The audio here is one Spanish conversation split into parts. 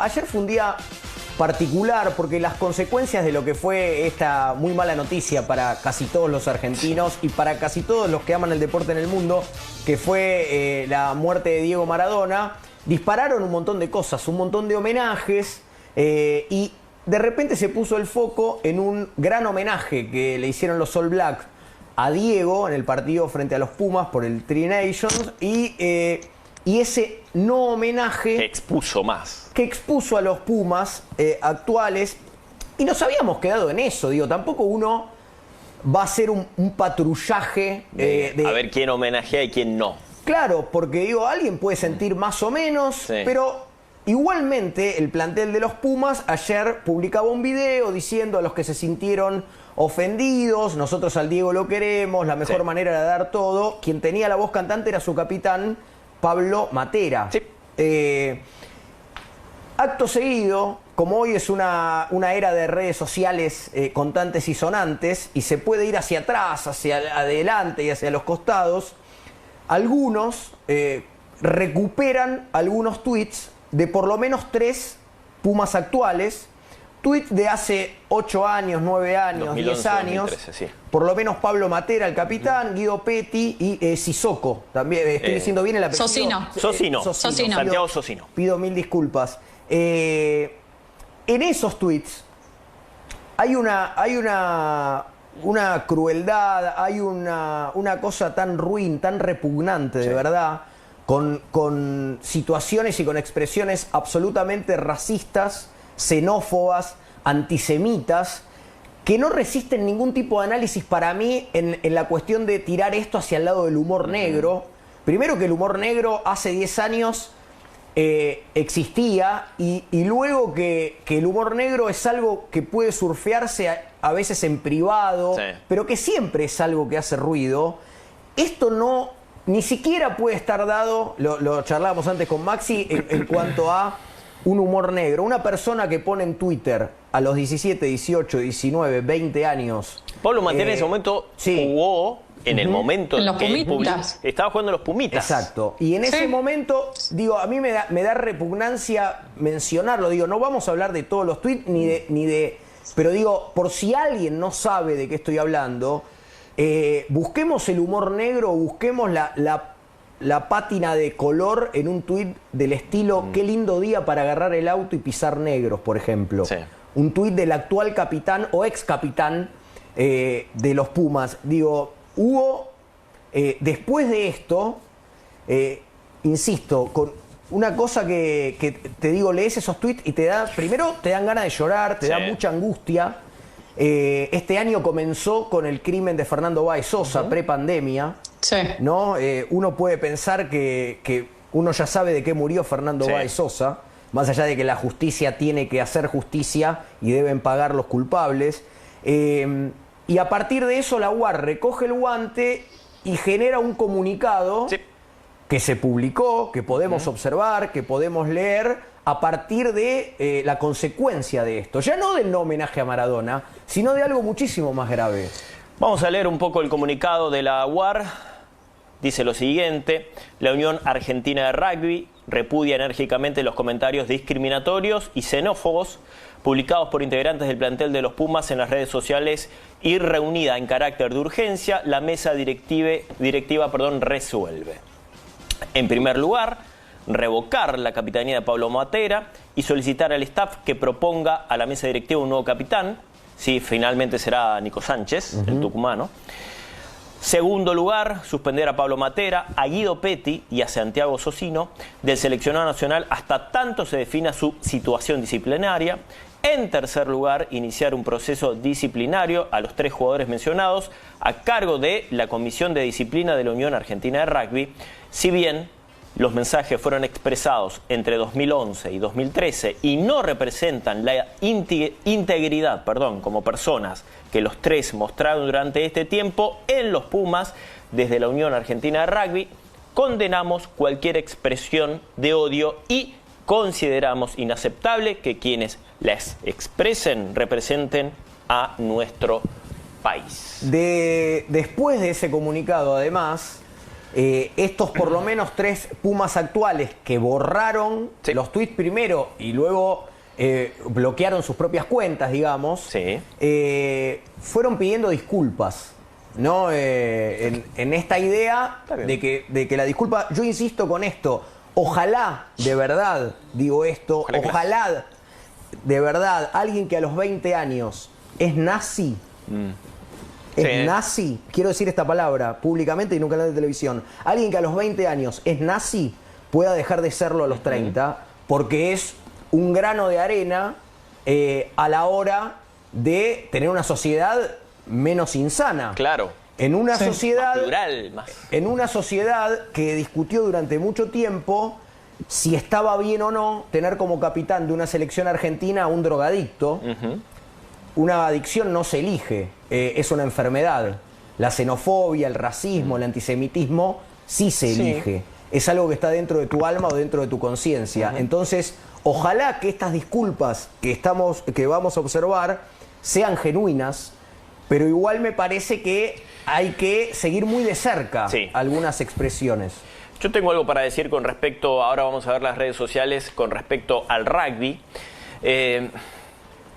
Ayer fue un día particular porque las consecuencias de lo que fue esta muy mala noticia para casi todos los argentinos y para casi todos los que aman el deporte en el mundo, que fue la muerte de Diego Maradona, dispararon un montón de cosas, un montón de homenajes y de repente se puso el foco en un gran homenaje que le hicieron los All Blacks a Diego en el partido frente a los Pumas por el Tri Nations y ese no homenaje... Que expuso a los Pumas actuales. Y nos habíamos quedado en eso. Digo, tampoco uno va a hacer un patrullaje... a ver quién homenajea y quién no. Claro, porque digo, alguien puede sentir más o menos, sí. Pero igualmente el plantel de los Pumas ayer publicaba un video diciendo a los que se sintieron ofendidos, nosotros al Diego lo queremos, la mejor manera de dar todo. Quien tenía la voz cantante era su capitán, Pablo Matera. Sí. Acto seguido, como hoy es una era de redes sociales contantes y sonantes, y se puede ir hacia atrás, hacia adelante y hacia los costados, algunos recuperan algunos tweets de por lo menos 3 Pumas actuales, tweets de hace 8 años, 9 años, 2011, 10 años, 2013, sí. Por lo menos Pablo Matera, el capitán, Guido Petti y Sissoko, también estoy diciendo bien el apellido. Socino. Santiago Socino. Pido mil disculpas. En esos tweets hay una crueldad, hay una cosa tan ruin, tan repugnante de verdad, con situaciones y con expresiones absolutamente racistas, xenófobas, antisemitas, que no resisten ningún tipo de análisis para mí en la cuestión de tirar esto hacia el lado del humor negro. Primero que el humor negro hace 10 años existía y luego que el humor negro es algo que puede surfearse a veces en privado, pero que siempre es algo que hace ruido. Esto no, ni siquiera puede estar dado, lo charlábamos antes con Maxi, en cuanto a un humor negro. Una persona que pone en Twitter a los 17, 18, 19, 20 años... Pablo Matera en ese momento jugó en el momento en que estaba jugando los Pumitas. Exacto. Y en ese momento, digo, a mí me da repugnancia mencionarlo. Digo, no vamos a hablar de todos los tweets ni de pero digo, por si alguien no sabe de qué estoy hablando, busquemos el humor negro, busquemos la pátina de color en un tuit del estilo qué lindo día para agarrar el auto y pisar negros, por ejemplo. Sí. Un tuit del actual capitán o ex capitán de los Pumas. Digo, hubo, después de esto, insisto, con una cosa que te digo, lees esos tweets y primero te dan ganas de llorar, te da mucha angustia. Este año comenzó con el crimen de Fernando Báez Sosa, prepandemia. Sí. ¿No? Uno puede pensar que uno ya sabe de qué murió Fernando Báez Sosa, más allá de que la justicia tiene que hacer justicia y deben pagar los culpables. Y a partir de eso la UAR recoge el guante y genera un comunicado que se publicó, que podemos observar, que podemos leer a partir de la consecuencia de esto. Ya no del no homenaje a Maradona, sino de algo muchísimo más grave. Vamos a leer un poco el comunicado de la UAR. Dice lo siguiente: la Unión Argentina de Rugby repudia enérgicamente los comentarios discriminatorios y xenófobos publicados por integrantes del plantel de los Pumas en las redes sociales y reunida en carácter de urgencia, la mesa directiva resuelve. En primer lugar, revocar la capitanía de Pablo Matera y solicitar al staff que proponga a la mesa directiva un nuevo capitán. Sí, finalmente será Nico Sánchez, el tucumano. Segundo lugar, suspender a Pablo Matera, a Guido Petti y a Santiago Socino del seleccionado nacional hasta tanto se defina su situación disciplinaria. En tercer lugar, iniciar un proceso disciplinario a los 3 jugadores mencionados a cargo de la Comisión de Disciplina de la Unión Argentina de Rugby. Si bien los mensajes fueron expresados entre 2011 y 2013 y no representan la integridad, como personas que los 3 mostraron durante este tiempo en los Pumas, desde la Unión Argentina de Rugby, condenamos cualquier expresión de odio y consideramos inaceptable que quienes las expresen representen a nuestro país. Después de ese comunicado, además, estos por lo menos 3 Pumas actuales que borraron los tweets primero y luego bloquearon sus propias cuentas, digamos, fueron pidiendo disculpas, ¿no? En esta idea de que la disculpa, yo insisto con esto, ojalá, de verdad, digo esto, ojalá de verdad, alguien que a los 20 años es nazi, nazi, quiero decir esta palabra públicamente y en un canal de televisión, alguien que a los 20 años es nazi pueda dejar de serlo a los 30, porque es un grano de arena a la hora de tener una sociedad menos insana. Claro. En una sociedad más plural, en una sociedad que discutió durante mucho tiempo si estaba bien o no tener como capitán de una selección argentina a un drogadicto. Una adicción no se elige, es una enfermedad. La xenofobia, el racismo, el antisemitismo sí se elige. Es algo que está dentro de tu alma o dentro de tu conciencia. Entonces, ojalá que estas disculpas que vamos a observar sean genuinas, pero igual me parece que hay que seguir muy de cerca algunas expresiones. Yo tengo algo para decir con respecto, ahora vamos a ver las redes sociales, con respecto al rugby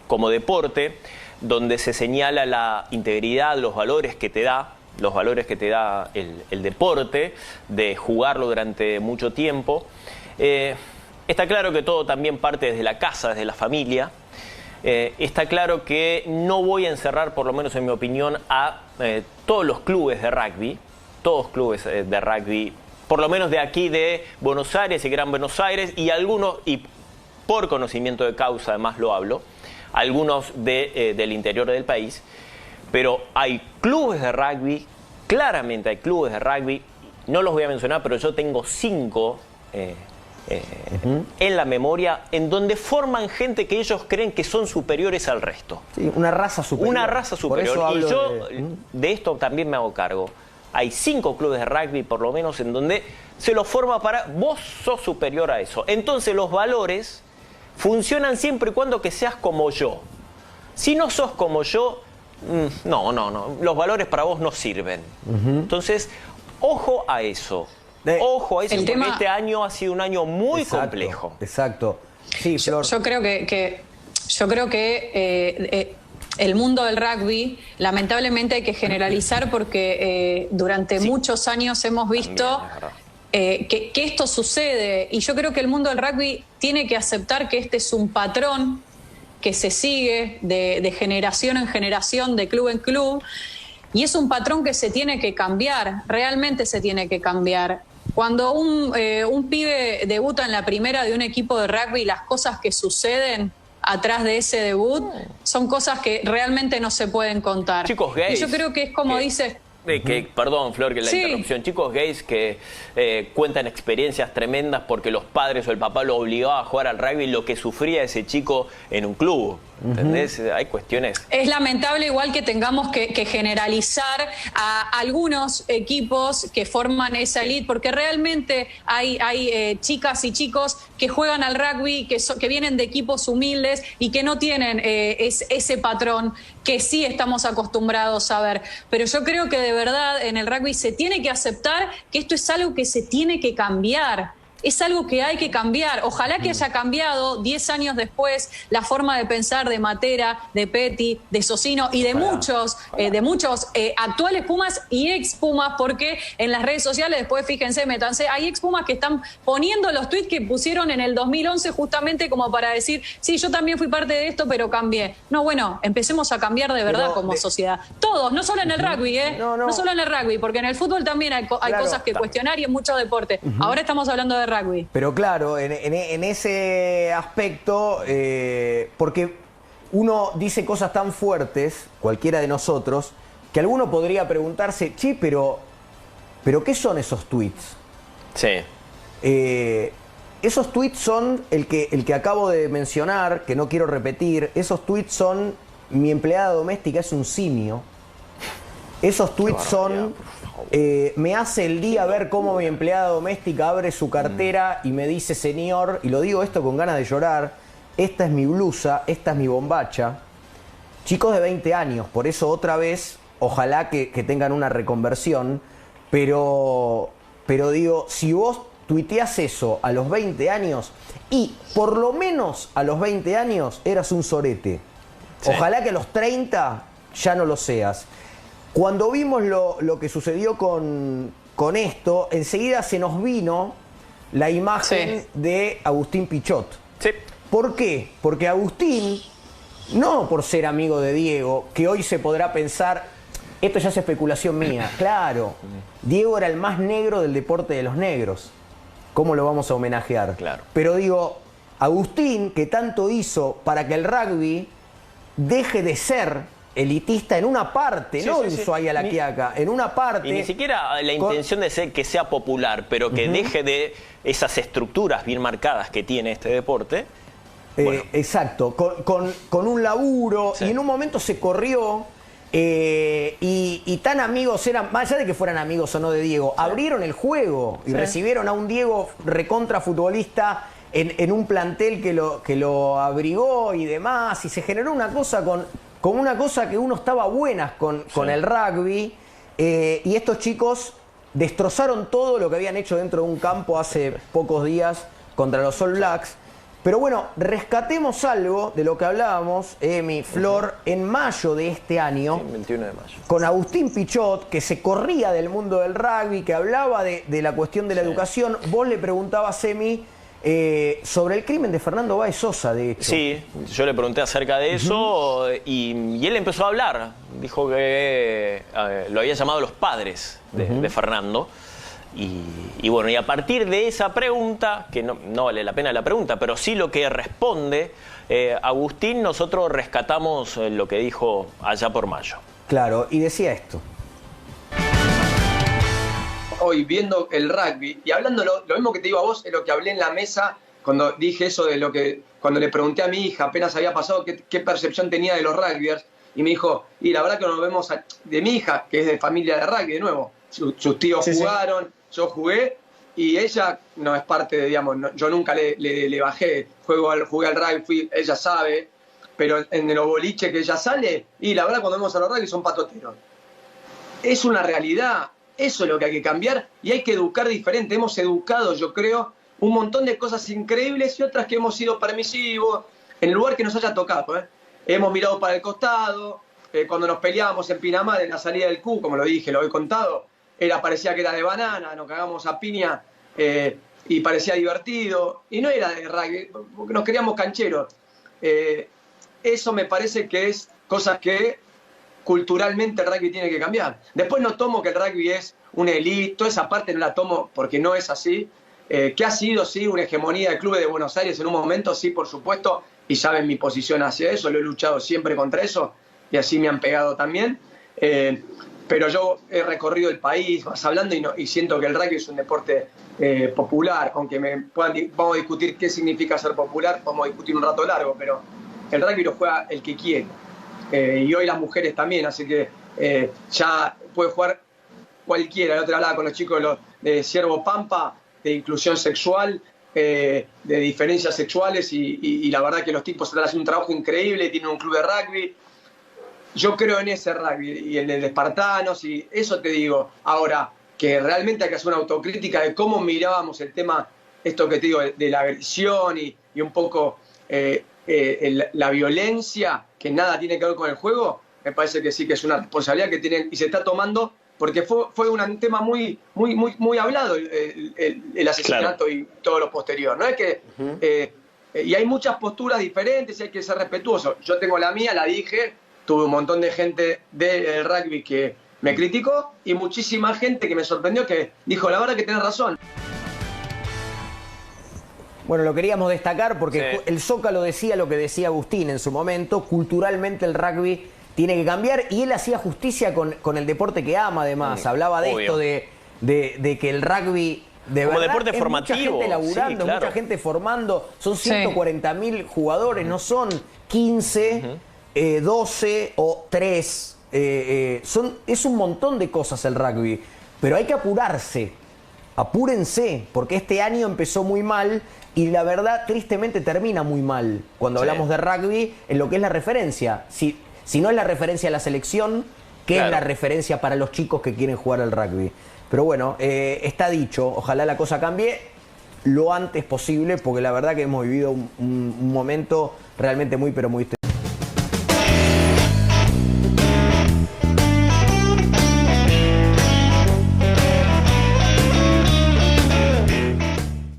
como deporte, donde se señala la integridad, los valores que te da el deporte, de jugarlo durante mucho tiempo. Está claro que todo también parte desde la casa, desde la familia. Está claro que no voy a encerrar, por lo menos en mi opinión, a todos los clubes de rugby, por lo menos de aquí de Buenos Aires y Gran Buenos Aires, y algunos, y por conocimiento de causa además lo hablo, algunos del interior del país, pero hay clubes de rugby, claramente hay clubes de rugby, no los voy a mencionar, pero yo tengo 5 en la memoria, en donde forman gente que ellos creen que son superiores al resto. Sí, una raza superior. Una raza superior. Y yo de esto también me hago cargo. Hay 5 clubes de rugby, por lo menos, en donde se los forma para vos sos superior a eso. Entonces los valores funcionan siempre y cuando que seas como yo. Si no sos como yo, no. Los valores para vos no sirven. Entonces, ojo a eso. Ojo a eso, porque este año ha sido un año muy complejo. Exacto. Sí, Flor. Yo creo que el mundo del rugby, lamentablemente hay que generalizar porque durante muchos años hemos visto que esto sucede, y yo creo que el mundo del rugby tiene que aceptar que este es un patrón que se sigue de generación en generación, de club en club, y es un patrón que se tiene que cambiar, realmente se tiene que cambiar. Cuando un pibe debuta en la primera de un equipo de rugby, las cosas que suceden atrás de ese debut son cosas que realmente no se pueden contar. Chicos gays. Y yo creo que es como dice... Perdón, Flor, que la interrupción. Chicos gays que cuentan experiencias tremendas porque los padres o el papá lo obligaba a jugar al rugby, lo que sufría ese chico en un club. ¿Entendés? Hay cuestiones. Es lamentable igual que tengamos que generalizar a algunos equipos que forman esa elite, porque realmente hay chicas y chicos que juegan al rugby, que vienen de equipos humildes y que no tienen ese patrón que sí estamos acostumbrados a ver. Pero yo creo que de verdad en el rugby se tiene que aceptar que esto es algo que se tiene que cambiar. Es algo que hay que cambiar. Ojalá que haya cambiado 10 años después la forma de pensar de Matera, de Petty, de Socino y de muchos actuales Pumas y ex Pumas, porque en las redes sociales, después fíjense, métanse, hay ex Pumas que están poniendo los tweets que pusieron en el 2011 justamente como para decir, sí, yo también fui parte de esto, pero cambié. No, bueno, empecemos a cambiar de verdad como sociedad. Todos, no solo en el rugby, no solo en el rugby, porque en el fútbol también hay cosas que cuestionar y en muchos deportes. Ahora estamos hablando de rugby. Pero claro, en ese aspecto, porque uno dice cosas tan fuertes, cualquiera de nosotros, que alguno podría preguntarse, che, pero ¿qué son esos tweets? Sí. Esos tweets son el que acabo de mencionar, que no quiero repetir. Esos tweets son: mi empleada doméstica es un simio. Esos tweets son: me hace el día ver cómo mi empleada doméstica abre su cartera y me dice, señor, y lo digo esto con ganas de llorar, esta es mi blusa, esta es mi bombacha. Chicos de 20 años, por eso otra vez, ojalá que tengan una reconversión, pero pero digo, si vos tuiteás eso a los 20 años y por lo menos a los 20 años eras un sorete. Sí. Ojalá que a los 30 ya no lo seas. Cuando vimos lo que sucedió con esto, enseguida se nos vino la imagen de Agustín Pichot. Sí. ¿Por qué? Porque Agustín, no por ser amigo de Diego, que hoy se podrá pensar, esto ya es especulación mía, claro, Diego era el más negro del deporte de los negros. ¿Cómo lo vamos a homenajear? Claro. Pero digo, Agustín, que tanto hizo para que el rugby deje de ser elitista en una parte, no de Ushuaia a La Quiaca, en una parte. Y ni siquiera la intención de ser que sea popular, pero que deje de esas estructuras bien marcadas que tiene este deporte. Bueno. Exacto, con un laburo, y en un momento se corrió. Y tan amigos eran, más allá de que fueran amigos o no de Diego, abrieron el juego y recibieron a un Diego recontra futbolista en un plantel que lo abrigó y demás, y se generó una cosa con una cosa que uno estaba buenas con el rugby, y estos chicos destrozaron todo lo que habían hecho dentro de un campo hace pocos días contra los All Blacks. Pero bueno, rescatemos algo de lo que hablábamos, Emi, Flor, en mayo de este año, 21 de mayo, con Agustín Pichot, que se corría del mundo del rugby, que hablaba de la cuestión de la educación. Vos le preguntabas, Emi, sobre el crimen de Fernando Báez Sosa, de hecho. Sí, yo le pregunté acerca de eso y él empezó a hablar. Dijo que lo había llamado los padres de Fernando. Y bueno, y a partir de esa pregunta, que no vale la pena la pregunta, pero sí lo que responde Agustín, nosotros rescatamos lo que dijo allá por mayo. Claro, y decía esto. Hoy viendo el rugby y hablando lo mismo que te digo a vos, es lo que hablé en la mesa cuando dije eso de lo que, cuando le pregunté a mi hija, apenas había pasado, qué percepción tenía de los rugbyers, y me dijo, y la verdad que nos vemos de mi hija, que es de familia de rugby, de nuevo, sus tíos jugaron. Yo jugué y ella no es parte de, digamos, yo nunca le bajé, jugué al rugby, ella sabe, pero en los boliches que ella sale, y la verdad cuando vemos a los rugby son patoteros. Es una realidad, eso es lo que hay que cambiar y hay que educar diferente. Hemos educado, yo creo, un montón de cosas increíbles y otras que hemos sido permisivos, en el lugar que nos haya tocado. Hemos mirado para el costado, cuando nos peleábamos en Pinamar, en la salida del Q, como lo dije, lo he contado, parecía que era de banana, nos cagamos a piña y parecía divertido. Y no era de rugby, porque nos queríamos cancheros. Eso me parece que es cosas que culturalmente el rugby tiene que cambiar. Después no tomo que el rugby es una elite, toda esa parte no la tomo porque no es así. Que ha sido, sí, una hegemonía del Club de Buenos Aires en un momento, sí, por supuesto, y saben mi posición hacia eso, lo he luchado siempre contra eso, y así me han pegado también. Pero yo he recorrido el país, vas hablando, y siento que el rugby es un deporte popular, aunque vamos a discutir qué significa ser popular, vamos a discutir un rato largo, pero el rugby lo juega el que quiere. Y hoy las mujeres también, así que ya puede jugar cualquiera. El otro hablaba con los chicos de Ciervo Pampa, de inclusión sexual, de diferencias sexuales, y la verdad que los tipos están haciendo un trabajo increíble, tienen un club de rugby. Yo creo en ese rugby y en el de Espartanos, y eso te digo. Ahora, que realmente hay que hacer una autocrítica de cómo mirábamos el tema, esto que te digo, de la agresión y un poco la violencia, que nada tiene que ver con el juego. Me parece que sí, que es una responsabilidad que tienen y se está tomando, porque fue un tema muy hablado el asesinato, claro, y todo lo posterior. No es que y hay muchas posturas diferentes y hay que ser respetuoso. Yo tengo la mía, la dije. Tuve un montón de gente del rugby que me criticó y muchísima gente que me sorprendió, que dijo, la verdad que tenés razón. Bueno, lo queríamos destacar porque el Zócalo decía lo que decía Agustín en su momento. Culturalmente el rugby tiene que cambiar, y él hacía justicia con el deporte que ama, además. Hablaba de esto de que el rugby, de como verdad, deporte formativo, mucha gente laburando, claro, mucha gente formando. Son 140.000 jugadores, no son 15... 12 o 3, es un montón de cosas el rugby, pero hay que apurarse, apúrense, porque este año empezó muy mal y la verdad tristemente termina muy mal cuando hablamos de rugby en lo que es la referencia. Si no es la referencia a la selección, ¿qué es la referencia para los chicos que quieren jugar al rugby? Pero bueno, está dicho, ojalá la cosa cambie lo antes posible, porque la verdad que hemos vivido un momento realmente muy, pero muy